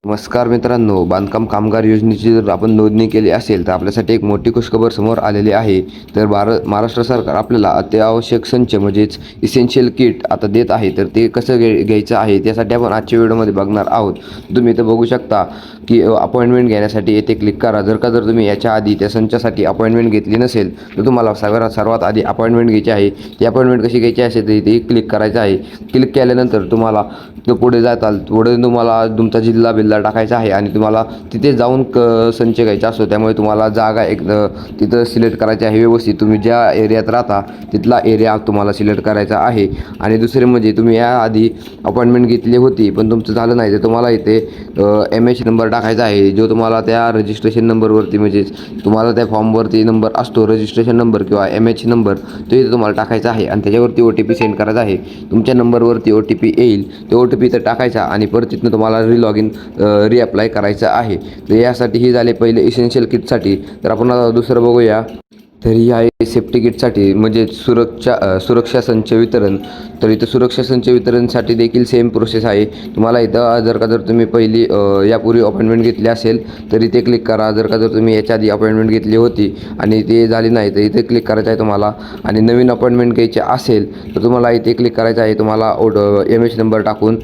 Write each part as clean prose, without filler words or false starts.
नमस्कार मित्रांनो, बांधकाम कामगार योजनेची जर आपण नोंदणी केली असेल तर आपल्यासाठी एक मोठी खुशखबर समोर आलेली आहे. तर महाराष्ट्र सरकार आपल्याला अत्यावश्यक संच म्हणजेच इसेन्शियल किट आता देत आहे. तर ते कसं घ्यायचं आहे त्यासाठी आपण आजच्या व्हिडिओमध्ये बघणार आहोत. तुम्ही इथं बघू शकता की अपॉइंटमेंट घेण्यासाठी येथे क्लिक करा. जर तुम्ही याच्या आधी त्या संचासाठी अपॉइंटमेंट घेतली नसेल तर तुम्हाला सर्वात आधी अपॉइंटमेंट घ्यायची आहे. ती अपॉइंटमेंट कशी घ्यायची असेल तर इथे क्लिक करायचं आहे. क्लिक केल्यानंतर तुम्हाला पुढे जाताल, पुढे तुम्हाला तुमचा जिल्हा टाकायचा आहे आणि तुम्हाला तिथे जाऊन संच घ्यायचा असतो. त्यामुळे तुम्हाला जागा तिथं सिलेक्ट करायची आहे. व्यवस्थित तुम्ही ज्या एरियात राहता तिथला एरिया तुम्हाला सिलेक्ट करायचा आहे. आणि दुसरे म्हणजे तुम्ही याआधी अपॉइंटमेंट घेतली होती पण तुमचं झालं नाही तर तुम्हाला इथे MH नंबर टाकायचा आहे. जो तुम्हाला त्या रजिस्ट्रेशन नंबरवरती म्हणजेच तुम्हाला त्या फॉर्मवरती नंबर असतो रजिस्ट्रेशन नंबर किंवा MH नंबर, तो इथे तुम्हाला टाकायचा आहे आणि त्याच्यावरती OTP सेंड करायचा आहे. तुमच्या नंबरवरती OTP येईल, तो OTP इथं टाकायचा आणि परत तिथनं तुम्हाला रिअप्लाय करायचं आहे. तर यासाठी ही झाले पहिले इसेन्शियल किटसाठी. तर आपण आता दुसरं बघूया. तर ही आहे सेफ्टी किटसाठी म्हणजे सुरक्षा संच वितरण. तर इथं सुरक्षा संच वितरणसाठी देखील सेम प्रोसेस आहे. तुम्हाला इथं जर तुम्ही पहिली यापूर्वी अपॉइंटमेंट घेतली असेल तर इथे क्लिक करा. जर तुम्ही याच्या आधी अपॉइंटमेंट घेतली होती आणि ते झाली नाही तर इथे क्लिक करायचं आहे तुम्हाला. आणि नवीन अपॉइंटमेंट घ्यायची असेल तर तुम्हाला इथे क्लिक करायचं आहे. तुम्हाला MH नंबर टाकून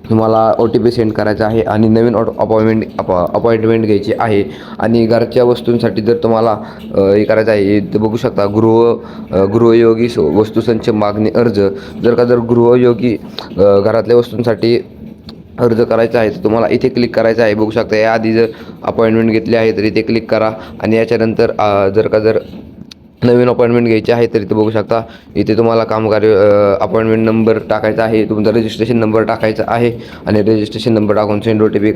तुम्हाला OTP सेंड करायचा आहे आणि नवीन अपॉइंटमेंट घ्यायची आहे. आणि घरच्या वस्तूंसाठी जर तुम्हाला हे करायचं आहे, ते बघू शकता गृहयोगी वस्तूसंच मागणी अर्ज. जर गृहयोगी घरातल्या वस्तूंसाठी अर्ज करायचा आहे तर तुम्हाला इथे क्लिक करायचं आहे. बघू शकता याआधी जर अपॉइंटमेंट घेतली आहे तर इथे क्लिक करा. आणि याच्यानंतर जर नवीन अपॉइंटमेंट घ्यायची आहे तर इथे बघू शकता इथे तुम्हाला कामगार अपॉइंटमेंट नंबर टाकायचा आहे, तुमचा रजिस्ट्रेशन नंबर टाकायचा आहे आणि रजिस्ट्रेशन नंबर टाकून सेंड OTP